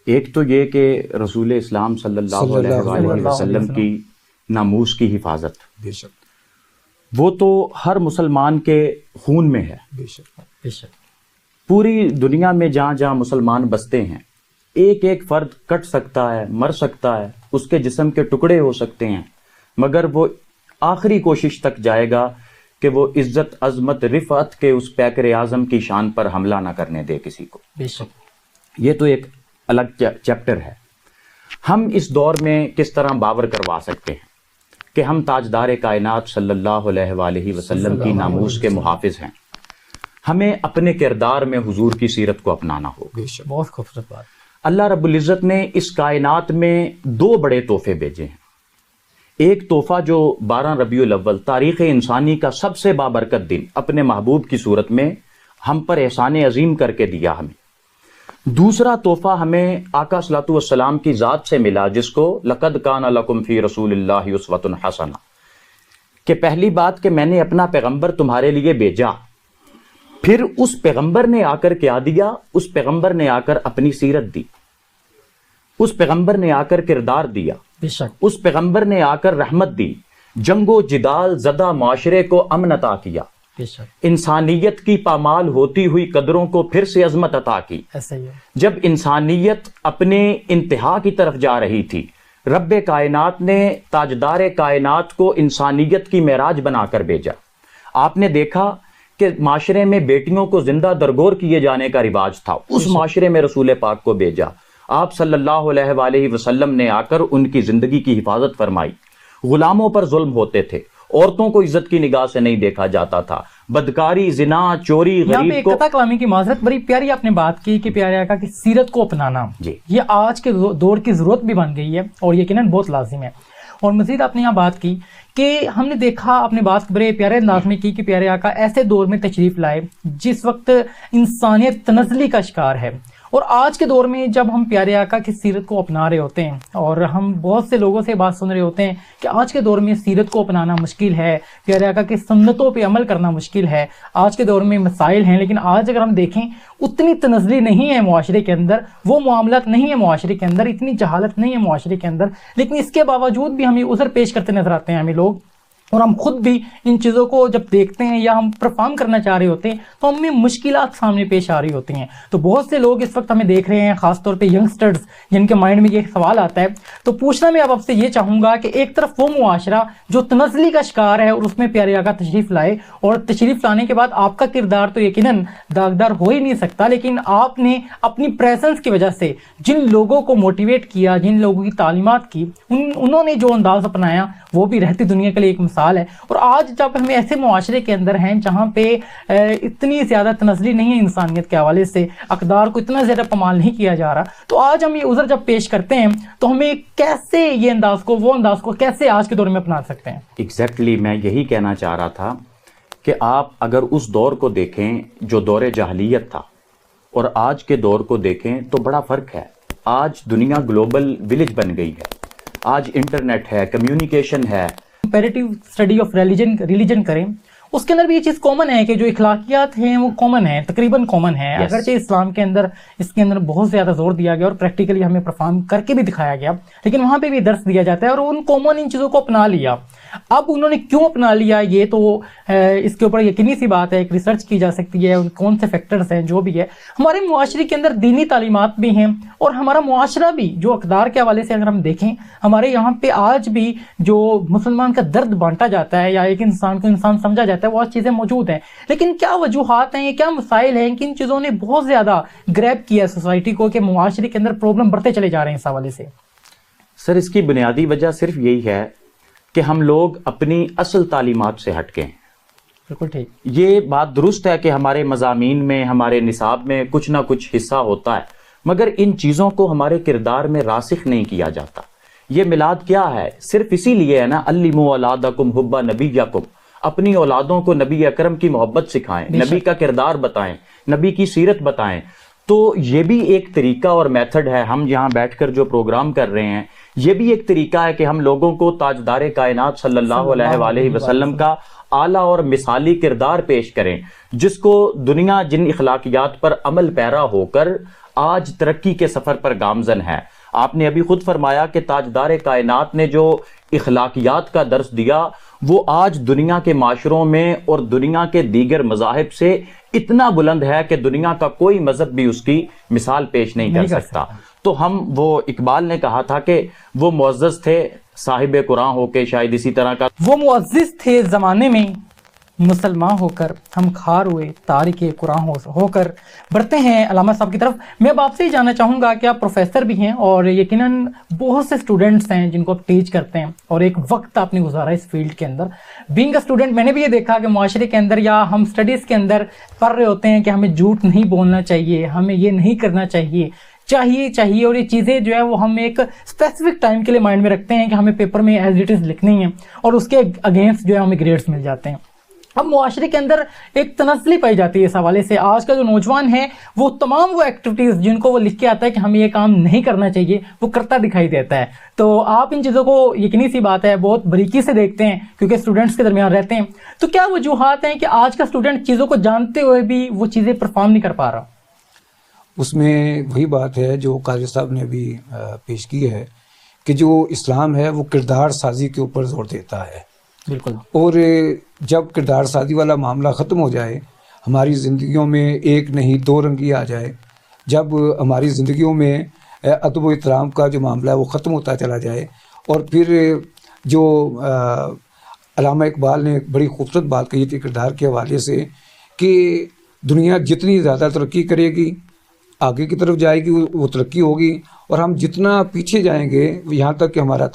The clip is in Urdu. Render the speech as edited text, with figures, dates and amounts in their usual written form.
ایک تو یہ کہ رسول اسلام صلی اللہ علیہ وآلہ وسلم کی ناموس کی حفاظت، بے شک وہ تو ہر مسلمان کے خون میں ہے. بے شک بے شک. پوری دنیا میں جہاں جہاں مسلمان بستے ہیں، ایک ایک فرد کٹ سکتا ہے، مر سکتا ہے، اس کے جسم کے ٹکڑے ہو سکتے ہیں، مگر وہ آخری کوشش تک جائے گا کہ وہ عزت، عظمت، رفعت کے اس پیکر اعظم کی شان پر حملہ نہ کرنے دے کسی کو. بے شک. یہ تو ایک الگ چیپٹر ہے. ہم اس دور میں کس طرح باور کروا سکتے ہیں کہ ہم تاجدار کائنات صلی اللہ علیہ وآلہ وسلم کی ناموس کے محافظ ہیں. ہمیں اپنے کردار میں حضور کی سیرت کو اپنانا ہوگا. بے شک. بہت خوبصورت بات. اللہ رب العزت نے اس کائنات میں 2 بڑے تحفے بھیجے ہیں. ایک تحفہ جو 12 ربیع الاول تاریخ انسانی کا سب سے بابرکت دن اپنے محبوب کی صورت میں ہم پر احسان عظیم کر کے دیا ہمیں. دوسرا تحفہ ہمیں آقا صلی اللہ علیہ وسلم کی ذات سے ملا، جس کو لقد کان لکم فی رسول اللہ اسوۃ حسنہ، کہ پہلی بات کہ میں نے اپنا پیغمبر تمہارے لیے بھیجا. پھر اس پیغمبر نے آ کر کیا دیا؟ اس پیغمبر نے آ کر اپنی سیرت دی، اس پیغمبر نے آ کر کردار دیا، بے شک. اس پیغمبر نے آ کر رحمت دی، جنگ و جدال زدہ معاشرے کو امن عطا کیا، بے شک. انسانیت کی پامال ہوتی ہوئی قدروں کو پھر سے عظمت عطا کی. ایسا ہی ہے. جب انسانیت اپنے انتہا کی طرف جا رہی تھی، رب کائنات نے تاجدار کائنات کو انسانیت کی معراج بنا کر بھیجا. آپ نے دیکھا کہ معاشرے میں بیٹیوں کو زندہ درگور کیے جانے کا رواج تھا، اس معاشرے میں رسول پاک کو بھیجا. آپ صلی اللہ علیہ وآلہ وسلم نے آ کر ان کی زندگی کی حفاظت فرمائی. غلاموں پر ظلم ہوتے تھے، عورتوں کو عزت کی نگاہ سے نہیں دیکھا جاتا تھا، بدکاری، زنا، چوری، یہاں پہ غریب کو. قطع کلامی کی معذرت، بڑی پیاری آپ نے بات کی کہ پیارے آقا کی سیرت کو اپنانا جی. یہ آج کے دور کی ضرورت بھی بن گئی ہے اور یقیناً بہت لازم ہے. اور مزید آپ نے یہاں بات کی کہ ہم نے دیکھا، اپنے بات بڑے پیارے انداز میں کی کہ پیارے آقا ایسے دور میں تشریف لائے جس وقت انسانیت تنزلی کا شکار ہے. اور آج کے دور میں جب ہم پیارے آقا کی سیرت کو اپنا رہے ہوتے ہیں اور ہم بہت سے لوگوں سے بات سن رہے ہوتے ہیں کہ آج کے دور میں سیرت کو اپنانا مشکل ہے، پیارے آقا کی سنتوں پہ عمل کرنا مشکل ہے، آج کے دور میں مسائل ہیں. لیکن آج اگر ہم دیکھیں اتنی تنزلی نہیں ہے معاشرے کے اندر، وہ معاملات نہیں ہے معاشرے کے اندر، اتنی جہالت نہیں ہے معاشرے کے اندر، لیکن اس کے باوجود بھی ہمیں عذر پیش کرتے نظر آتے ہیں ہمیں لوگ. اور ہم خود بھی ان چیزوں کو جب دیکھتے ہیں یا ہم پرفارم کرنا چاہ رہے ہوتے ہیں تو ہمیں مشکلات سامنے پیش آ رہی ہوتی ہیں. تو بہت سے لوگ اس وقت ہمیں دیکھ رہے ہیں، خاص طور پہ ینگسٹرز جن کے مائنڈ میں یہ سوال آتا ہے. تو پوچھنا میں اب آپ سے یہ چاہوں گا کہ ایک طرف وہ معاشرہ جو تنزلی کا شکار ہے اور اس میں پیارے آقا تشریف لائے، اور تشریف لانے کے بعد آپ کا کردار تو یقیناً داغدار ہو ہی نہیں سکتا، لیکن آپ نے اپنی پریزنس کی وجہ سے جن لوگوں کو موٹیویٹ کیا، جن لوگوں کی تعلیمات کی، انہوں نے جو انداز اپنایا وہ بھی رہتی دنیا کے لیے ایک مثال ہے. اور آج جب ہم ایسے معاشرے کے اندر ہیں جہاں پہ اتنی زیادہ تنزلی نہیں ہے انسانیت کے حوالے سے، اقدار کو اتنا زیادہ پامال نہیں کیا جا رہا، تو آج ہم یہ عذر جب پیش کرتے ہیں تو ہمیں کیسے یہ انداز کو، وہ انداز کو کیسے آج کے دور میں اپنا سکتے ہیں؟ ایگزیکٹلی میں یہی کہنا چاہ رہا تھا کہ آپ اگر اس دور کو دیکھیں جو دور جاہلیت تھا اور آج کے دور کو دیکھیں تو بڑا فرق ہے. آج دنیا گلوبل ولیج بن گئی ہے، آج انٹرنیٹ ہے، کمیونیکیشن ہے. کمپیریٹیو اسٹڈی آف ریلیجن کریں، اس کے اندر بھی یہ چیز کامن ہے کہ جو اخلاقیات ہیں وہ کامن ہیں، تقریباً کامن ہیں. اگرچہ اسلام کے اندر اس کے اندر بہت زیادہ زور دیا گیا اور پریکٹیکلی ہمیں پرفارم کر کے بھی دکھایا گیا، لیکن وہاں پہ بھی درس دیا جاتا ہے اور ان کامن ان چیزوں کو اپنا لیا. اب انہوں نے کیوں اپنا لیا یہ تو اس کے اوپر یقینی سی بات ہے، ایک ریسرچ کی جا سکتی ہے ان کون سے فیکٹرز ہیں. جو بھی ہے، ہمارے معاشرے کے اندر دینی تعلیمات بھی ہیں اور ہمارا معاشرہ بھی جو اقدار کے حوالے سے اگر ہم دیکھیں، ہمارے یہاں پہ آج بھی جو مسلمان کا درد بانٹا جاتا ہے یا ایک انسان کو انسان سمجھا جاتا ہے، وہ آج چیزیں موجود ہیں. لیکن کیا وجوہات ہیں، کیا مسائل ہیں کہ ان چیزوں نے بہت زیادہ گریب کیا ہے سوسائٹی کو کہ معاشرے کے اندر پرابلم بڑھتے چلے جا رہے ہیں اس حوالے سے؟ سر اس کی بنیادی وجہ صرف یہی ہے کہ ہم لوگ اپنی اصل تعلیمات سے ہٹ کے ہیں. بالکل ٹھیک. یہ بات درست ہے کہ ہمارے مضامین میں، ہمارے نصاب میں کچھ نہ کچھ حصہ ہوتا ہے، مگر ان چیزوں کو ہمارے کردار میں راسخ نہیں کیا جاتا. یہ میلاد کیا ہے؟ صرف اسی لیے ہے نا، علموا اولادکم حب نبیکم، اپنی اولادوں کو نبی اکرم کی محبت سکھائیں، نبی کا کردار بتائیں، نبی کی سیرت بتائیں. تو یہ بھی ایک طریقہ اور میتھڈ ہے. ہم یہاں بیٹھ کر جو پروگرام کر رہے ہیں یہ بھی ایک طریقہ ہے کہ ہم لوگوں کو تاجدار کائنات صلی اللہ علیہ وآلہ وسلم کا اعلیٰ اور مثالی کردار پیش کریں، جس کو دنیا جن اخلاقیات پر عمل پیرا ہو کر آج ترقی کے سفر پر گامزن ہے. آپ نے ابھی خود فرمایا کہ تاجدار کائنات نے جو اخلاقیات کا درس دیا وہ آج دنیا کے معاشروں میں اور دنیا کے دیگر مذاہب سے اتنا بلند ہے کہ دنیا کا کوئی مذہب بھی اس کی مثال پیش نہیں کر سکتا. تو ہم وہ اقبال نے کہا تھا کہ وہ معزز تھے صاحب قرآن ہو کے، شاید اسی طرح کا وہ معزز تھے زمانے میں مسلمان ہو کر، ہم خار ہوئے تارک قرآن ہو کر. بڑھتے ہیں علامہ صاحب کی طرف. میں اب آپ سے ہی جاننا چاہوں گا کہ آپ پروفیسر بھی ہیں اور یقیناً بہت سے اسٹوڈنٹس ہیں جن کو آپ ٹیچ کرتے ہیں اور ایک وقت آپ نے گزارا اس فیلڈ کے اندر. بینگ اے اسٹوڈنٹ میں نے بھی یہ دیکھا کہ معاشرے کے اندر یا ہم اسٹڈیز کے اندر پڑھ رہے ہوتے ہیں کہ ہمیں جھوٹ نہیں بولنا چاہیے، ہمیں یہ نہیں کرنا چاہیے اور یہ چیزیں جو ہے وہ ہم ایک اسپیسیفک ٹائم کے لیے مائنڈ میں رکھتے ہیں کہ ہمیں پیپر میں ایز اٹ از لکھنی ہے اور اس کے اگینسٹ جو ہے ہمیں گریڈس مل جاتے ہیں. اب معاشرے کے اندر ایک تنزلی پائی جاتی ہے اس حوالے سے. آج کا جو نوجوان ہے وہ تمام وہ ایکٹیویٹیز جن کو وہ لکھ کے آتا ہے کہ ہمیں یہ کام نہیں کرنا چاہیے وہ کرتا دکھائی دیتا ہے. تو آپ ان چیزوں کو یقینی سی بات ہے بہت باریکی سے دیکھتے ہیں کیونکہ اسٹوڈنٹس کے درمیان رہتے ہیں. تو کیا وجوہات ہیں کہ آج کا اسٹوڈنٹ چیزوں کو جانتے ہوئے بھی وہ چیزیں پرفارم نہیں کر پا رہا؟ اس میں وہی بات ہے جو قاضی صاحب نے ابھی پیش کی ہے کہ جو اسلام ہے وہ کردار سازی کے اوپر زور دیتا ہے. بالکل. اور جب کردار سازی والا معاملہ ختم ہو جائے، ہماری زندگیوں میں ایک نہیں دو رنگی آ جائے، جب ہماری زندگیوں میں ادب و احترام کا جو معاملہ ہے وہ ختم ہوتا چلا جائے، اور پھر جو علامہ اقبال نے بڑی خوبصورت بات کہی تھی کردار کے حوالے سے کہ دنیا جتنی زیادہ ترقی کرے گی، آگے کی طرف جائے گی، وہ ترقی ہوگی، اور ہم جتنا پیچھے جائیں گے یہاں تک کہ ہمارا